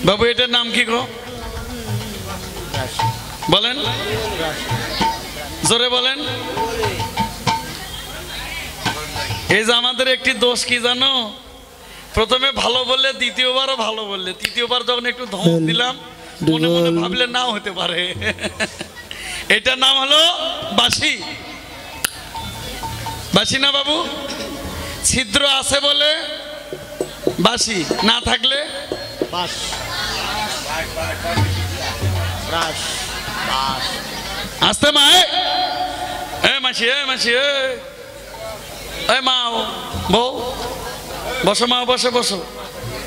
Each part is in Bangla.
বাবু এটার নাম কি গো বলেন, জোরে বলেন। এই যে আমাদের একটি দোষ কি জানো, প্রথমে ভালো বললে দ্বিতীয়বারও ভালো বললে, তৃতীয়বার যখন একটু ধমক দিলাম মনে মনে ভাবলে নাও হতে পারে। এটার নাম হলো বাঁশি। বাঁশি না বাবু? ছিদ্র আছে বলে বাঁশি, না থাকলে আসতে মা মাসি মাসি মা বউ বসো, মা বসে বসো,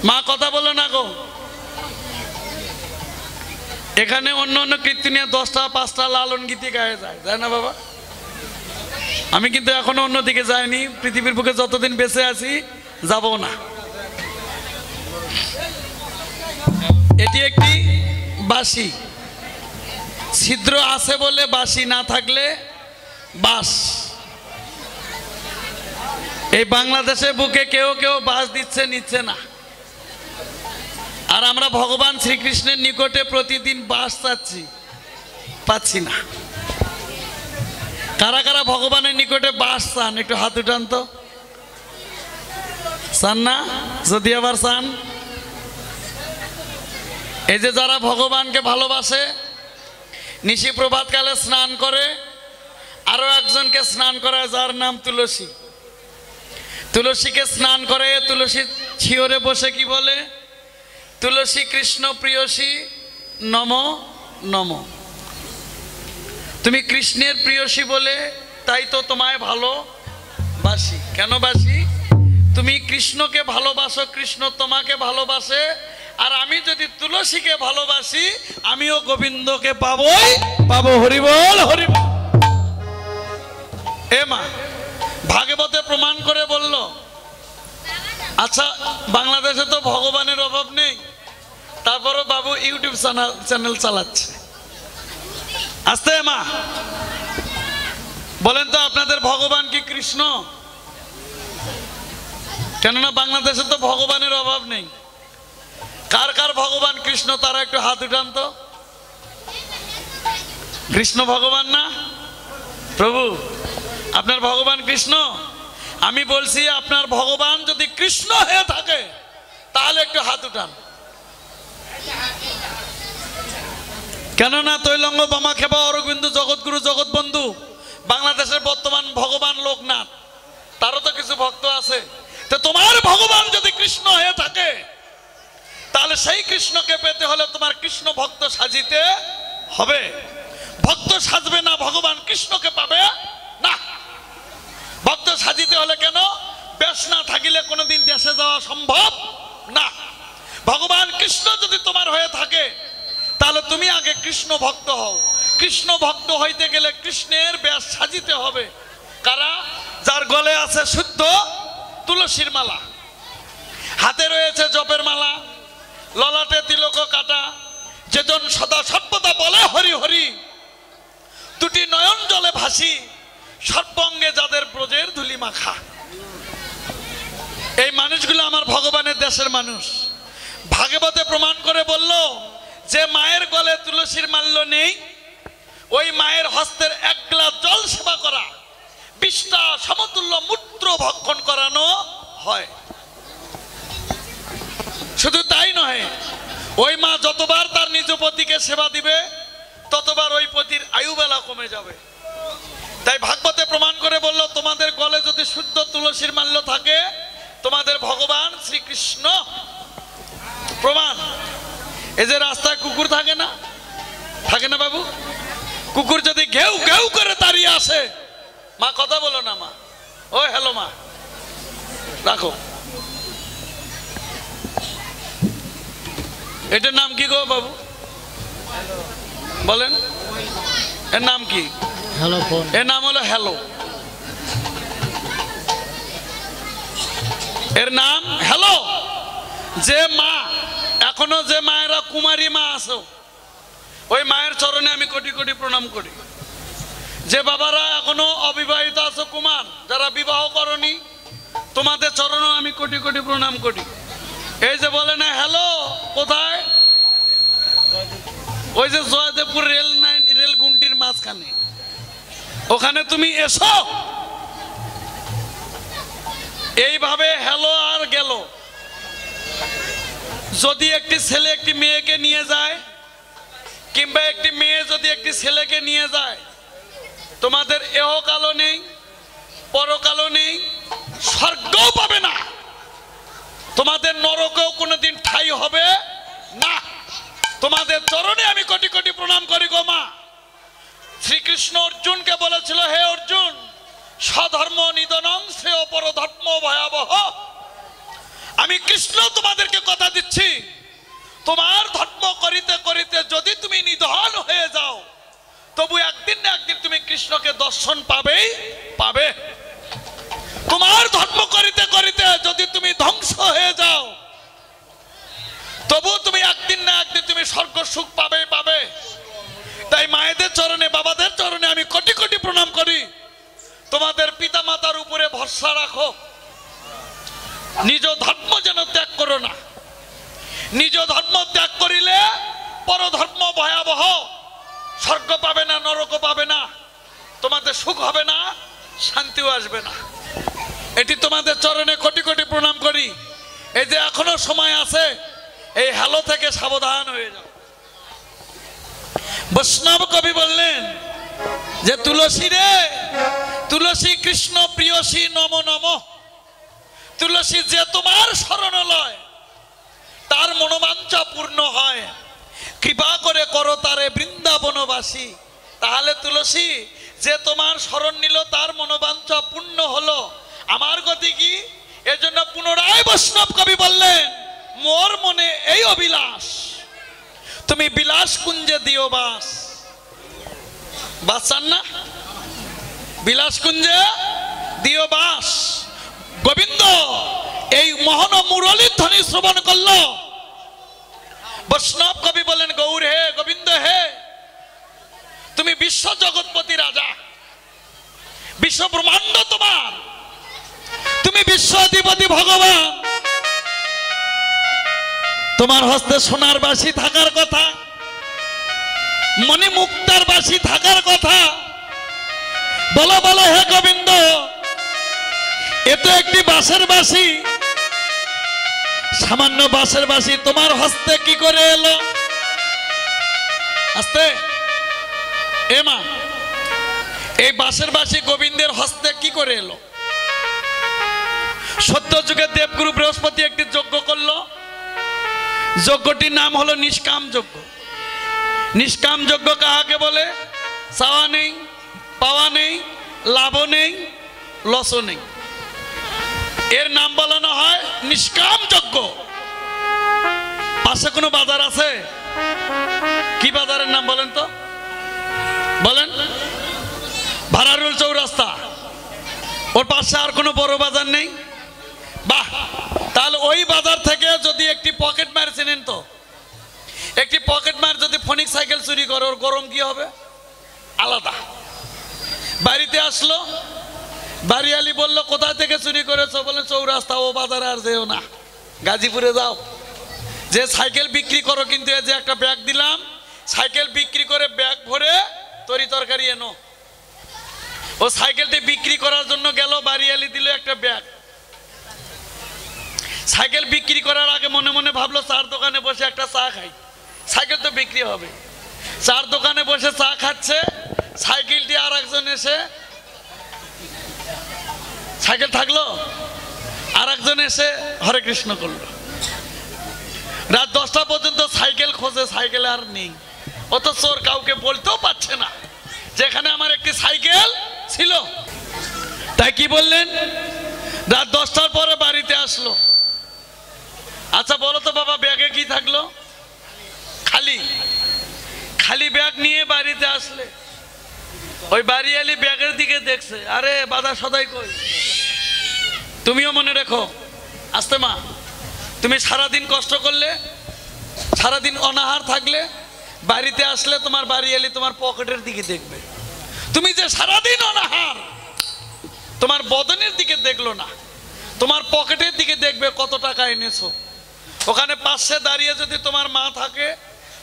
মা কথা বলো না গো। এখানে অন্য অন্য কীর্তনিয়া 10টা 5টা লালন গীতি গায়ে যায়, যায় না বাবা? আমি কিন্তু এখনো অন্যদিকে যাইনি, পৃথিবীর বুকে যতদিন বেঁচে আছি যাবো না। এটি একটি বাঁশি, ছিদ্র আছে বলে বাঁশি, না থাকলে বাঁশ। এই বাংলাদেশের বুকে কেউ কেউ বাঁশ দিচ্ছে, নিচ্ছে না। আর আমরা ভগবান শ্রীকৃষ্ণের নিকটে প্রতিদিন বাঁশ চাচ্ছি, পাচ্ছি না। কারা কারা ভগবানের নিকটে বাঁশ চান একটু হাত উঠান তো। চান না? যদি আবার চান, এই যে যারা ভগবানকে ভালোবাসে নিশি প্রভাতকালে স্নান করে, আরো একজনকে স্নান করায় যার নাম তুলসী। তুলসীকে স্নান করে, তুলসী শিওরে বসে কি বলে? তুলসী কৃষ্ণ প্রিয়সী নম নম। তুমি কৃষ্ণের প্রিয়সী বলে তাই তো তোমায় ভালোবাসি। কেন বাসি? তুমি কৃষ্ণকে ভালোবাসো, কৃষ্ণ তোমাকে ভালোবাসে। আর আমি যদি তুলসীকে ভালোবাসি আমিও গোবিন্দকে পাবোই পাবো। হরিবল হরিবল। এ মা ভাগবতে প্রমাণ করে বলল, আচ্ছা বাংলাদেশে তো ভগবানের অভাব নেই, তারপরও বাবু ইউটিউব চ্যানেল চালাচ্ছে। আস্তে মা বলেন তো আপনাদের ভগবান কি কৃষ্ণ? কেননা বাংলাদেশে তো ভগবানের অভাব নেই। কার কার ভগবান কৃষ্ণ তারা একটু হাত উঠান তো। কৃষ্ণ ভগবান না? প্রভু আপনার ভগবান কৃষ্ণ? আমি বলছি আপনার ভগবান যদি কৃষ্ণ হয়ে থাকে তাহলে একটু হাত উঠান। কেননা তৈলঙ্গ বামা খেবা অরবিন্দ জগৎগুরু জগৎবন্ধু বাংলাদেশের বর্তমান ভগবান লোকনাথ, তারও তো কিছু ভক্ত আছে। তো তোমার ভগবান যদি কৃষ্ণ হয়ে থাকে তাহলে সেই কৃষ্ণকে পেতে হলে তোমার কৃষ্ণ ভক্ত সাজিতে হবে। ভক্ত সাজবে না ভগবান কৃষ্ণকে পাবে না। ভক্ত সাজিতে হলে কেন? বেশ না থাকিলে কোনোদিন দেশে যাওয়া সম্ভব না। ভগবান কৃষ্ণ যদি তোমার হয়ে থাকে তাহলে তুমি আগে কৃষ্ণ ভক্ত হও। কৃষ্ণ ভক্ত হইতে গেলে কৃষ্ণের বেশ সাজিতে হবে। কারা? যার গলে আছে শুদ্ধ তুলসীর মালা, হাতে রয়েছে জপের মালা, ললাটে তিলক কাটা, যেজন সদা সর্বদা বলে হরি হরি, দুটি নয়ন জলে ভাসি, সর্বঙ্গে যাদের ব্রজের ধুলি মাখা। এই মানুষগুলো আমার ভগবানের দেশের মানুষ। ভাগবতে প্রমাণ করে বলল যে মায়ের গলে তুলসীর মাল্য নেই, ওই মায়ের হস্তের 1 গ্লাস জল সেবা করা 20টা সমতুল্য মূত্র ভক্ষণ করানো হয়। শুধু তাই নয়, ওই মা যতবার তার নিজ পতিকে সেবা দিবে ততবার ওই পতির আয়ুবেলা কমে যাবে। তাই ভাগবতে প্রমাণ করে বলল তোমাদের গলে যদি শুদ্ধ তুলসীর মাল্য থাকে তোমাদের ভগবান শ্রীকৃষ্ণ। প্রমাণ, এই যে রাস্তায় কুকুর থাকে না, থাকে না বাবু? কুকুর যদি ঘেউ ঘেউ করে দাঁড়িয়ে আসে, মা কথা বলো না মা, ও হ্যালো মা রাখো। এটার নাম কি গো বাবু বলেন? এর নাম কি? Hello phone. এর নাম হলো হ্যালো। এর নাম হ্যালো। যে মা এখনো যে মায়েরা কুমারী মা আছো, ওই মায়ের চরণে আমি কোটি কোটি প্রণাম করি। যে বাবারা এখনো অবিবাহিত আছো, কুমার যারা বিবাহ করনি, তোমাদের চরণে আমি কোটি কোটি প্রণাম করি। এই যে বলে না হ্যালো, কোথায়? ওই যে জয়দেবপুর রেল গুমটির মাঝখানে, ওখানে তুমি এসো। এইভাবে হ্যালো আর গেল। যদি একটি ছেলে একটি মেয়েকে নিয়ে যায়, কিংবা একটি মেয়ে যদি একটি ছেলেকে নিয়ে যায়, তোমাদের এহকালও নেই, পরকালও নেই, স্বর্গও পাবে না, তোমাদের নরকেও কোনোদিন ঠাঁই হবে না। তোমাদের চরণে আমি কোটি কোটি প্রণাম করি গো মা। শ্রীকৃষ্ণ অর্জুনকে বলেছিল, হে অর্জুন, স্বধর্ম নিধনং শ্রেয় পরধর্ম ভয়াবহ। আমি কৃষ্ণ তোমাদেরকে কথা দিচ্ছি, তোমার ধর্ম করিতে করিতে যদি তুমি নিধন হয়ে যাও, তবু একদিন না একদিন তুমি কৃষ্ণকে দর্শন পাবেই পাবে। তোমার ধর্ম করিতে করিতে যদি তুমি ধ্বংস হয়ে যাও, তবু তুমি একদিন না একদিন তুমি স্বর্গ সুখ পাবেই পাবে। তাই মায়েদের চরণে, বাবাদের চরণে আমি কোটি কোটি প্রণাম করি। তোমাদের পিতা মাতার উপরে ভরসা রাখো, নিজ ধর্ম যেন ত্যাগ করো না। নিজ ধর্ম ত্যাগ করিলে পরধর্ম ভয়াবহ, স্বর্গ পাবে না, নরক পাবে না, তোমাদের সুখ হবে না, শান্তিও আসবে না। এটি তোমাদের চরণে কোটি কোটি প্রণাম করি। এই যে এখনো সময় আছে, এই হ্যালো থেকে সাবধান হয়ে যাও। বৈষ্ণব কবি বললেন যে তুলসী রে, তুলসী কৃষ্ণ প্রিয়সী নম নম। তুলসী যে তোমার শরণ লয়, তার মনোবাঞ্ছা পূর্ণ হয়। কৃপা করে করো তারে বৃন্দাবনবাসী। তাহলে তুলসী যে তোমার শরণ নিল, তার মনোবাঞ্ছা পূর্ণ হলো। আমার গতি কি? এজন্য পুনরায় বৈষ্ণব কবি বললেন, মোর মনে এই অভিলাষ, তুমি বিলাস কুঞ্জে দিও বাস। বাস না, বিলাস কুঞ্জে দিও বাস। গোবিন্দ এই মোহন মুরলীর ধ্বনি শ্রবণ করল। বৈষ্ণব কবি বলেন, গৌর হে, গোবিন্দ হে, তুমি বিশ্ব জগৎপতি রাজা, বিশ্ব ব্রহ্মাণ্ড তোমার, তুমি বিশ্ব অধিপতি ভগবান। তোমার হস্তে সোনার বাসি থাকার কথা, মণি মুক্তার বাসি থাকার কথা। বলো বলো হে গোবিন্দ, এ তো একটি বাঁশের বাসি, সামান্য বাঁশের বাসি তোমার হস্তে কি করে এলো? আস্তে এ মা, এই বাঁশের বাসি গোবিন্দের হস্তে কি করে এলো? সত্য যুগে দেবগুরু বৃহস্পতি একটি যজ্ঞ করলো। যজ্ঞটির নাম হলো নিষ্কাম যজ্ঞ। নিষ্কাম যজ্ঞ কাহাকে বলে? চাওয়া নেই, পাওয়া নেই, লাভও নেই, লসও নেই, এর নাম বলানো হয় নিষ্কাম যজ্ঞ। পাশে কোনো বাজার আছে? কি বাজারের নাম বলেন তো, বলেন? ভাড়ারুল চৌরাস্তা, ওর পাশে আর কোনো বড় বাজার নেই? বাহ, তাহলে ওই বাজার থেকে যদি একটি পকেট মার চেনেন তো, একটি পকেট মার যদি ফোনিক সাইকেল চুরি করে, ওর গরম কি হবে? আলাদা। বাড়িতে আসলো, বাড়িয়ালি বললো কোথা থেকে চুরি করেছো? বলে চৌরাস্তা। ও বাজারে আর যেও না, গাজীপুরে যাও। যে সাইকেল বিক্রি করো, কিন্তু এই যে একটা ব্যাগ দিলাম, সাইকেল বিক্রি করে ব্যাগ ভরে তরি তরকারি এনো। ও সাইকেলটি বিক্রি করার জন্য গেল, বাড়িয়ালি দিল একটা ব্যাগ। সাইকেল বিক্রি করার আগে মনে মনে ভাবলো চার দোকানে বসে একটা চা খাই, সাইকেল তো বিক্রি হবে। চার দোকানে বসে চা খাচ্ছে, সাইকেলটি আর একজন এসে, সাইকেল থাকলো, আর একজন এসে হরে কৃষ্ণ করলো। রাত 10টা পর্যন্ত সাইকেল খোঁজে, সাইকেল আর নেই। ও তো চোর, কাউকে বলতেও পারছে না যেখানে আমার একটি সাইকেল ছিল। তাই কি বললেন? রাত 10টার পরে বাড়িতে আসলো। আচ্ছা বলো তো বাবা, ব্যাগে কি থাকলো? খালি। খালি ব্যাগ নিয়ে বাড়িতে আসলে ওই বাড়িয়ালি ব্যাগের দিকে দেখছে, আরে বাধা সদাই কই? তুমিও মনে রেখো, আসতে মা, তুমি সারাদিন কষ্ট করলে, সারাদিন অনাহার থাকলে, বাড়িতে আসলে তোমার বাড়িয়ালি তোমার পকেটের দিকে দেখবে। তুমি যে সারাদিন অনাহার, তোমার বদনের দিকে দেখলো না, তোমার পকেটের দিকে দেখবে কত টাকা এনেছো। ওখানে পাশে দাঁড়িয়ে যদি তোমার মা থাকে,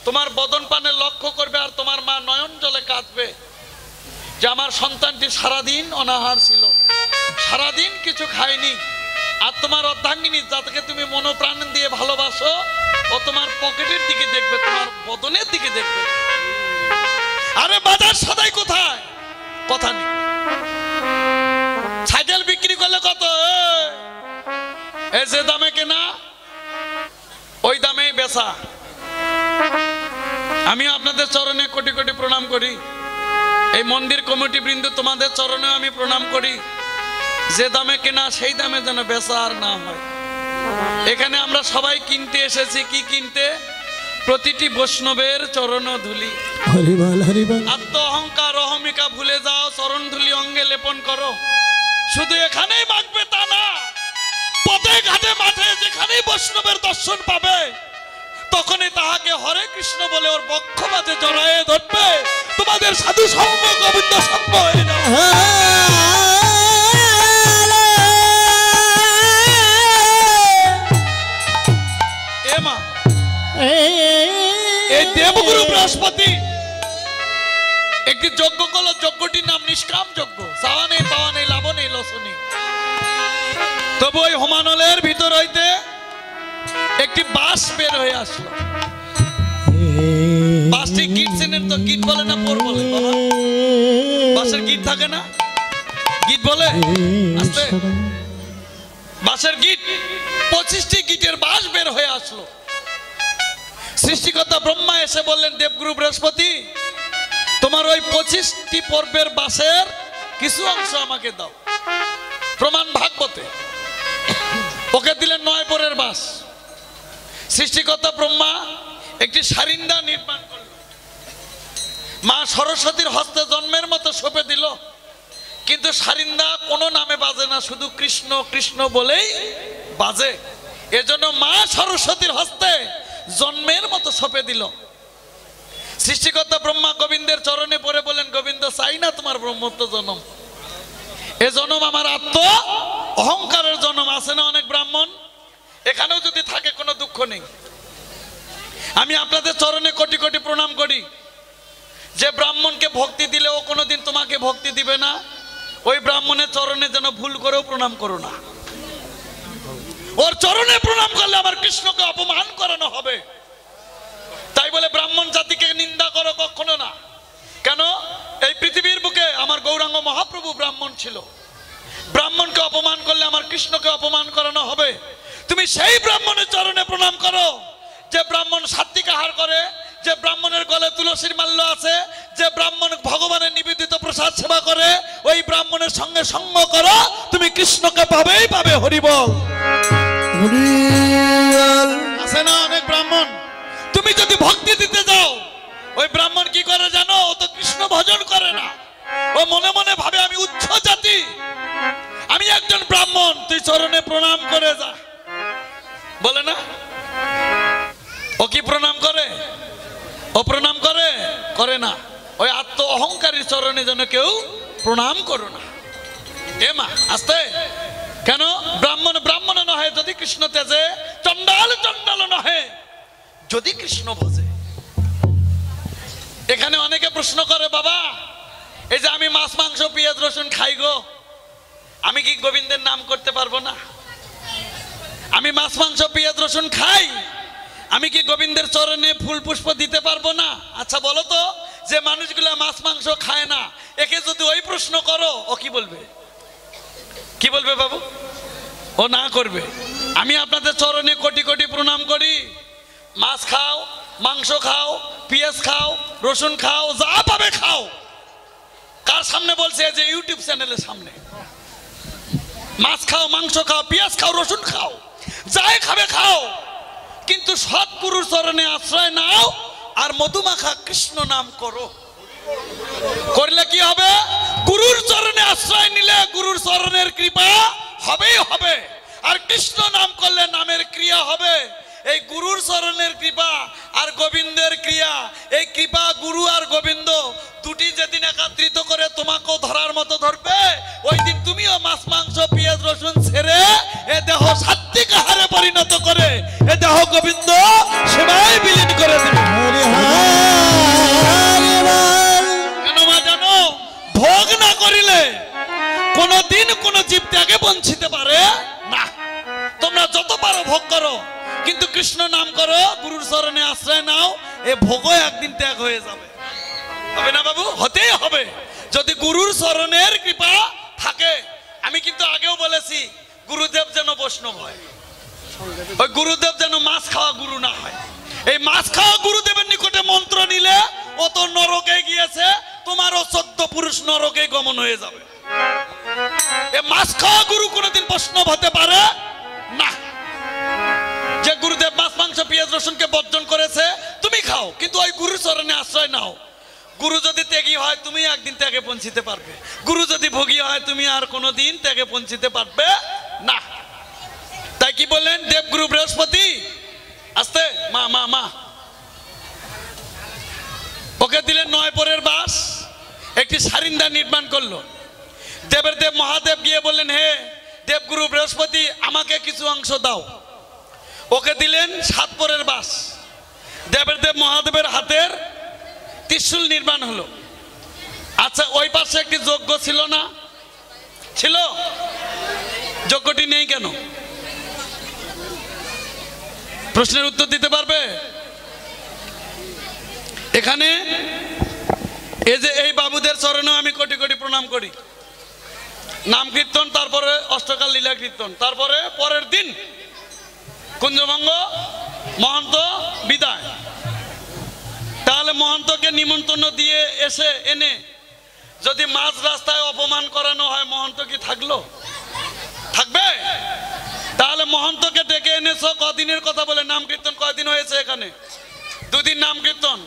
তোমার বদন পানে লক্ষ্য করবে আর তোমার মা নয়ন জলে কাঁদবে যে আমার সন্তানটি সারাদিন অনাহার ছিল, সারাদিন কিছু খায়নি। আর তোমার অর্ধাঙ্গিনী যাকে তুমি মনোপ্রাণ দিয়ে ভালোবাসো ও তোমার পকেটের দিকে দেখবে, তোমার বদনের দিকে দেখবে। আরে বাজার সদাই কোথায়? কথা নেই। সাইকেল বিক্রি করলে কত? এই যে দামে কেনা ওই দামেই বেচা। আমি আপনাদের চরণে কোটি কোটি প্রণাম করি। এই মন্দির কমিটি বৃন্দ তোমাদের চরণে আমি প্রণাম করি। যে দামে কেনা সেই দামে যেন বেচা আর না হয়। এখানে আমরা সবাই কিনতে এসেছি। কি কিনতে? প্রতিটি বৈষ্ণবের চরণ ধুলি। আত্ম অহংকার অহমিকা ভুলে যাও, চরণ ধুলি অঙ্গে লেপন করো। শুধু এখানেই মাগবে তা না, পথে ঘাটে মাঠে যেখানেই বৈষ্ণবের দর্শন পাবে তখনই তাহাকে হরে কৃষ্ণ বলে ওর বক্ষ মাঝে জড়ায়ে ধরবে। তোমাদের সাধু সঙ্গ গোবিন্দ সঙ্গ হয়ে যাবে। এই দেবগুরু বৃহস্পতি একটি যজ্ঞ করল। যজ্ঞটির নাম নিষ্কাম যজ্ঞ। চাওয়া নেই, পাওয়া নেই, লাভ নেই, লস নেই। তবু ওই হোমানলের ভিতর হইতে একটি বাঁশ বের হয়ে আসলো। বাঁশটি গিট চেনেন তো? গিট বলে না পোর বলে? বাঁশের গিট থাকে না? গিট বলে আস্তে। বাঁশের গিট 25টি গিটের বাঁশ বের হয়ে আসলো। সৃষ্টিকর্তা ব্রহ্মা এসে বললেন, দেবগুরু বৃহস্পতি তোমার ওই 25টি পর্বের বাঁশের কিছু অংশ আমাকে দাও। প্রমাণ ভাগবতে। ওকে দিলেন 9 পরের বাঁশ। সৃষ্টিকর্তা ব্রহ্মা একটি সারিন্দা নির্মাণ করল। মা সরস্বতীর হস্তে জন্মের মতো সঁপে দিল। কিন্তু সারিন্দা কোনো নামে বাজে না, শুধু কৃষ্ণ কৃষ্ণ বলেই বাজে। এজন্য মা সরস্বতীর হস্তে জন্মের মতো সঁপে দিল। সৃষ্টিকর্তা ব্রহ্মা গোবিন্দের চরণে পড়ে বলেন, গোবিন্দ চাই না তোমার ব্রহ্মত্ব জন্ম। এ জন্ম আমার আত্ম অহংকারের জন্ম। আছে না অনেক ব্রাহ্মণ? এখানেও যদি থাকে কোনো দুঃখ নেই। আমি আপনাদের চরণে কোটি কোটি প্রণাম করি। যে ব্রাহ্মণকে ভক্তি দিলে ও কোনোদিন তোমাকে ভক্তি দিবে না, ওই ব্রাহ্মণের চরণে যেন ভুল করেও প্রণাম করো না। ওর চরণে প্রণাম করলে আমার কৃষ্ণকে অপমান করানো হবে। তাই বলে ব্রাহ্মণ জাতিকে নিন্দা করো কখনো না। কেন? এই পৃথিবীর বুকে আমার গৌরাঙ্গ মহাপ্রভু ব্রাহ্মণ ছিল। ব্রাহ্মণকে অপমান করলে আমার কৃষ্ণকে অপমান করানো হবে। তুমি সেই ব্রাহ্মণের চরণে প্রণাম করো যে ব্রাহ্মণ সাত্বিক আহার করে, যে ব্রাহ্মণের গলে তুলসীর মাল্য আছে, যে ব্রাহ্মণ ভগবানের নিবেদিত প্রসাদ সেবা করে। ওই ব্রাহ্মণের সঙ্গে সঙ্গ করো, তুমি কৃষ্ণকে পাবেই পাবে। হরি বল। আছে না অনেক ব্রাহ্মণ? তুমি যদি ভক্তি দিতে যাও, ওই ব্রাহ্মণ কি করে জানো? ও তো কৃষ্ণ ভজন করে না। ও মনে মনে ভাবে আমি উচ্চ জাতি, আমি একজন ব্রাহ্মণ, তুই চরণে প্রণাম করে যা। বলে না? ও কি প্রণাম করে? ও প্রণাম করে? করে না। ওই আত্ম অহংকারীর চরণে যেন কেউ প্রণাম করো না। এ মা আস্তে। কেন? ব্রাহ্মণ ব্রাহ্মণ নহে যদি কৃষ্ণ তেজে, চণ্ডাল চণ্ডাল নহে যদি কৃষ্ণ ভজে। এখানে অনেকে প্রশ্ন করে, বাবা এই যে আমি মাছ মাংস পেঁয়াজ রসুন খাই গো, আমি কি গোবিন্দের নাম করতে পারবো না? আমি মাছ মাংস পেঁয়াজ রসুন খাই, আমি কি গোবিন্দের চরণে ফুল পুষ্প দিতে পারবো না? আচ্ছা বলো তো, যে মানুষগুলো মাছ মাংস খায় না, একে যদি ওই প্রশ্ন করো, ও কি বলবে? কি বলবে বাবু? ও না করবে। আমি আপনাদের চরণে কোটি কোটি প্রণাম করি। মাছ খাও, মাংস খাও, পেঁয়াজ খাও, রসুন খাও, যা পাবে খাও। কার সামনে বলছে? যে ইউটিউব চ্যানেলের সামনে। মাছ খাও, মাংস খাও, পেঁয়াজ খাও, রসুন খাও, যাই খাবে খাও, কিন্তু সৎগুরুর চরণে আশ্রয় নাও আর মধুমাখা কৃষ্ণ নাম করো। করলে কি হবে? গুরুর চরণে আশ্রয় নিলে গুরুর চরণের কৃপা হবেই হবে। আর কৃষ্ণ নাম করলে নামের ক্রিয়া হবে। এই গুরুর চরণের কৃপা আর গোবিন্দের ক্রিয়া, এই কৃপা গুরু আর গোবিন্দ দুটি যেদিন একত্রিত করে তোমাকেও ধরার মতো ধরবে, ওই দিন তুমিও মাছ মাংস পেঁয়াজ রসুন ছেড়ে এ দেহ সাত্বিক আহারে পরিণত করে এ দেহ গোবিন্দ সেবায় বিলীন করে দেবে। কৃষ্ণ নাম করো, গুরুর চরণে আশ্রয় নাও, এ ভোগও একদিন ত্যাগ হয়ে যাবে। হবে না বাবু? হতেই হবে যদি গুরুর চরণের কৃপা থাকে। আমি কিন্তু আগেও বলেছি গুরুদেব যেন বৈষ্ণব হয়, ওই গুরুদেব যেন মাছ খাওয়া গুরু না হয়। এই মাছ খাওয়া গুরুদেবের নিকটে মন্ত্র নিলে ও তো নরকে গিয়েছে, তোমারও 14 পুরুষ নরকে গমন হয়ে যাবে। এই মাছ খাওয়া গুরু কোনোদিন বৈষ্ণব হতে পারে না। যে গুরুদেব মাছ মাংস পেঁয়াজ রসুনকে বর্জন করেছে, তুমি খাও, কিন্তু ওই গুরুর চরণে আশ্রয় নাও। গুরু যদি ত্যাগী হয় তুমি একদিন ত্যাগে পৌঁছিতে পারবে, গুরু যদি ভোগী হয় তুমি আর কোনোদিন ত্যাগে পৌঁছিতে পারবে না। তাই কি বললেন দেবগুরু বৃহস্পতি? আস্তে মা মা মা ওকে দিলেন 9 পরের বাস, একটি সারিন্দা নির্মাণ করলো। দেবের দেব মহাদেব গিয়ে বললেন, হে দেবগুরু বৃহস্পতি, আমাকে কিছু অংশ দাও। ওকে দিলেন 7 পরের বাস। দেবের দেব মহাদেবের হাতের ত্রিশূল নির্মাণ হলো। আচ্ছা, ওই পাশে একটি যজ্ঞ ছিল না? ছিল। যজ্ঞটি নেই কেন? প্রশ্নের উত্তর দিতে পারবে? এখানে এই যে এই বাবুদের চরণেও আমি কোটি কোটি প্রণাম করি। নাম কীর্তন, তারপরে অষ্টকাল লীলা কীর্তন, তারপরে পরের দিন কুঞ্জভঙ্গ মহন্ত বিদায়। তাহলে মহন্তকে নিমন্ত্রণ দিয়ে এসে এনে যদি মাঝ রাস্তায় অপমান করানো হয়, মহন্ত কি থাকলো? থাকবে? তাহলে মহন্তকে ডেকে এনেছো, কদিনের কথা বলে নাম কীর্তন কয়দিন হয়েছে? এখানে 2 দিন নাম কীর্তন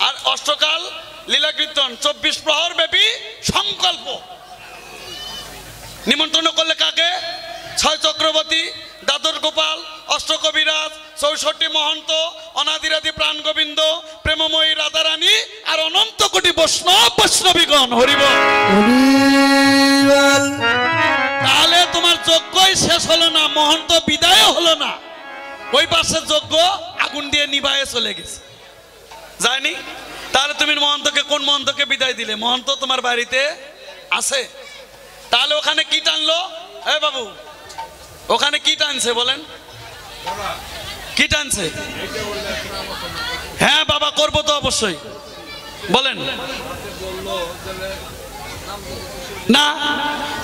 আর অষ্টকাল লীলা কীর্তন, 24 প্রহর ব্যাপী সংকল্প। নিমন্ত্রণ করলে কাকে? 6 চক্রবর্তী, দ্বাদশ গোপাল, অষ্টকবিরাজ, 64 মহন্ত, অনাদিরাদি প্রাণ গোবিন্দ, প্রেমময়ী রাধারানী আর অনন্ত কোটি বৈষ্ণব বৈষ্ণবীগণ। হরিবল। তাহলে তোমার যজ্ঞই শেষ হলো না, মহন্ত বিদায় হলো না, ওই পাশে যজ্ঞ আগুন দিয়ে নিভায়ে চলে গেছে, যায়নি? তাহলে তুমি মহন্তকে, কোন মহন্তকে বিদায় দিলে? মহন্ত তোমার বাড়িতে আছে। তাহলে ওখানে কি টানলো? এ বাবু, ওখানে কি টানছে বলেন? কি টানছে? হ্যাঁ বাবা, করবো তো অবশ্যই, বলেন। না,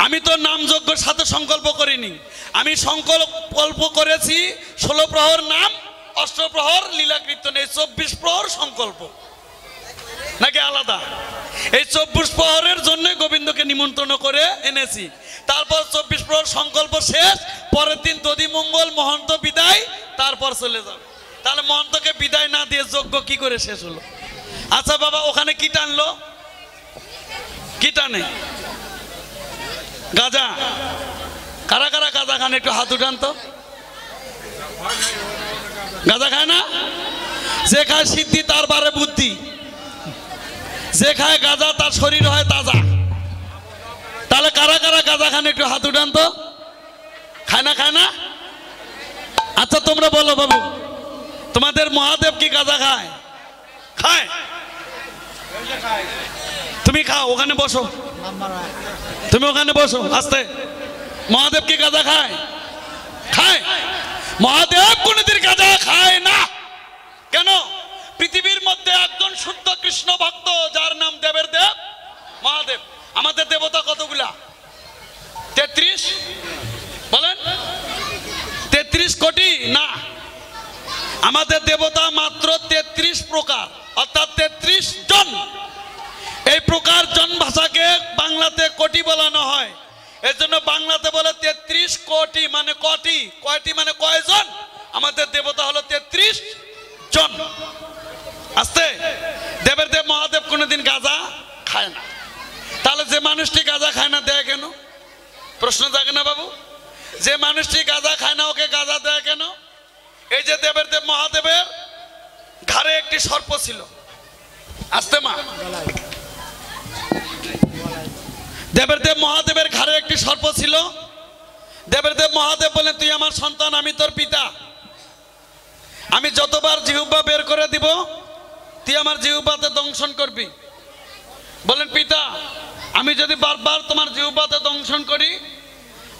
আমি তো নাম যজ্ঞের সাথে সংকল্প করিনি। আমি সংকল্প করেছি 16 প্রহর নাম, অষ্টপ্রহর লীলা কীর্তন, এই 24 প্রহর সংকল্প। নাকি আলাদা? এই 24 প্রহরের জন্য গোবিন্দকে নিমন্ত্রণ করে এনেছি। তারপর 24 প্রহর সংকল্প শেষ, পরের দিন দধি মঙ্গল, মহন্ত বিদায়, তারপর চলে যাবে। তাহলে মহন্তকে বিদায় না দিয়ে যজ্ঞ কি করে শেষ হলো? আচ্ছা বাবা, ওখানে কি টানলো? কি টানে? গাঁজা। কারা কারা গাঁজা খান? একটু হাত উঠান তো। গাঁজা খায় না? যে খায় সিদ্ধি তার বারে বুদ্ধি, যে খায় গাঁজা তার শরীর হয় তাজা। তাহলে কারা কারা গাঁজা খান? একটু হাত উঠান তো। খায় না? খায় না? আচ্ছা তোমরা বলো বাবু, তোমাদের মহাদেব কি গাঁজা খায়? খায়? তুমি খাও, ওখানে বসো, তুমি ওখানে বসো আস্তে। মহাদেব কি গাঁজা খায়? খায়? মহাদেব কোনদিন গাঁজা খায় না। কেন? পৃথিবীর মধ্যে একজন শুদ্ধ কৃষ্ণ ভক্ত যার নাম দেবের দেব মহাদেব। আমাদের দেবতা কতগুলা? 33। বলেন 33 কোটি না, আমাদের দেবতা মাত্র 33 প্রকার, অর্থাৎ 33 জন। এই প্রকার জন ভাষাকে বাংলাতে কোটি বলানো হয়, এর জন্য বাংলাতে বলে 33 কোটি। মানে কোটি, কয়টি মানে কয়জন? আমাদের দেবতা হলো 33 জন। আস্তে। দেবের দেব মহাদেব কোনোদিন গাঁজা খায় না। তাহলে যে মানুষটি গাঁজা খায় না দেয় কেন? প্রশ্ন জাগে না বাবু? যে মানুষটি গাঁজা খায় না ওকে গাঁজা দেয় কেন? এই যে দেবের দেব মহাদেবের ঘাড়ে একটি সর্প ছিল। আস্তে মা। দেবের দেব মহাদেবের ঘাড়ে একটি সর্প ছিল। দেবের দেব মহাদেব বলেন, তুই আমার সন্তান, আমি তোর পিতা। আমি যতবার জিহ্বা বের করে দিব তুই আমার জিহ্বাতে দংশন করবি। বলেন, পিতা আমি যদি বারবার তোমার জিহ্বাতে দংশন করি,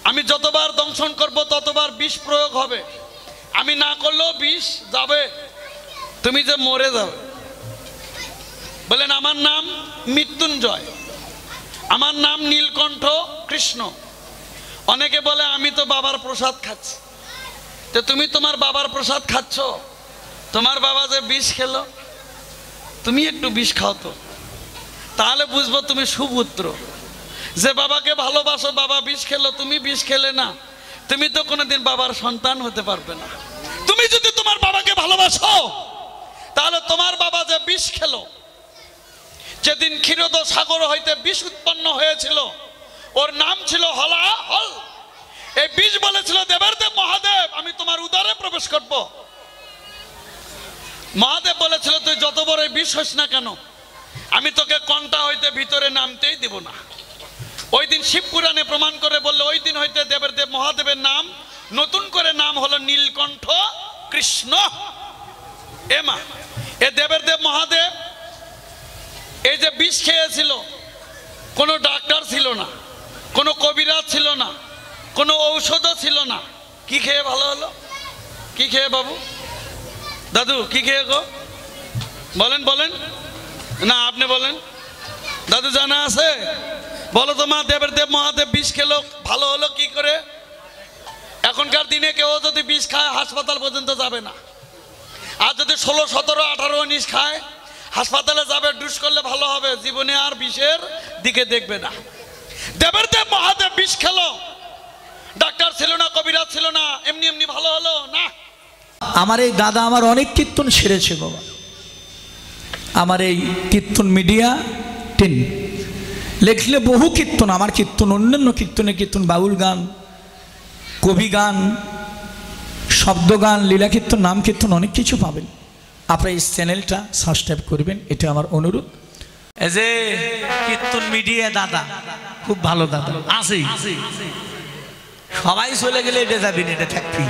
আমি যতবার দংশন করব ততবার বিষ প্রয়োগ হবে। আমি না করলেও বিষ যাবে, তুমি যে মরে যাবে। বলেন আমার নাম মৃত্যুঞ্জয়, আমার নাম নীলকণ্ঠ কৃষ্ণ। অনেকে বলে আমি তো বাবার প্রসাদ খাচ্ছি। তো তুমি তোমার বাবার প্রসাদ খাচ্ছ, তোমার বাবা যে বিষ খেলো, তুমি একটু বিষ খাও তো, তাহলে বুঝবো তুমি সুপুত্র। যে বাবাকে ভালোবাসো, বাবা বিষ খেলো, তুমি বিষ খেলে না, তুমি তো কোনোদিন বাবার সন্তান হতে পারবে না। তুমি যদি তোমার বাবাকে ভালোবাসো, তাহলে তোমার বাবা যে বিষ খেলো, যেদিন ক্ষীরোদ সাগর হইতে বিষ উৎপন্ন হয়েছিল, ওর নাম ছিল হলাহল। এই বিষ বলেছিল দেবের দেব মহাদেব, আমি তোমার উদরে প্রবেশ করব। মহাদেব বলেছিল তুই যত বড় বিষ হইস না কেন, আমি তোকে কণ্টা হইতে ভিতরে নামতেই দিব না। ওই দিন শিব পুরাণে প্রমাণ করে বললে, ওই দিন হইতে দেবের দেব মহাদেবের নাম নতুন করে নাম হলো নীলকণ্ঠ কৃষ্ণ। এমা এ দেবের দেব মহাদেব এই যে বিষ খেয়েছিল, কোনো ডাক্তার ছিল না, কোনো কবিরাজ ছিল না, কোনো ঔষধও ছিল না। কি খেয়ে ভালো হলো? কি খেয়ে বাবু, দাদু কি খেয়ে গো? বলেন বলেন না, আপনি বলেন। দাদু জানা আছে? বলো তো মা, দেবের দেব মহাদেব বিষ খেলো, ভালো হলো কি করে? এখনকার দিনে কেউ যদি বিষ খায় হাসপাতাল পর্যন্ত যাবে না। আর যদি 16, 17, 18, 19 খায়, হাসপাতালে যাবে, ডুস করলে ভালো হবে, জীবনে আর বিষের দিকে দেখবে না। দেবের দেব মহাদেব বিষ খেলো, ডাক্তার ছিল না, কবিরাজ ছিল না, এমনি এমনি ভালো হলো না। আমার এই দাদা আমার অনেক কীর্তন সেরেছে বাবা। আমার এই কীর্তন মিডিয়া 10 লেখলে বহু কীর্তন, আমার কীর্তন, অন্যান্য কীর্তনে কীর্তন, বাউল গান, কবি গান, শব্দ গান, লীলা কীর্তন, নাম কীর্তন, অনেক কিছু পাবেন। আপনার এই চ্যানেলটা সাবস্ক্রাইব করবেন, এটা আমার অনুরোধ। এই যে কীর্তন মিডিয়া দাদা খুব ভালো দাদা আছে, সবাই চলে গেলে এটা যাবেন, এটা থাকবি,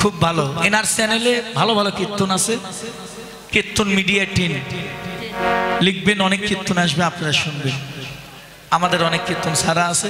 খুব ভালো। এনার চ্যানেলে ভালো ভালো কীর্তন আছে, কীর্তন মিডিয়া 10 লিখবেন, অনেক কীর্তন আসবে, আপনারা শুনবেন। আমাদের অনেক কীর্তন ছাড়া আছে।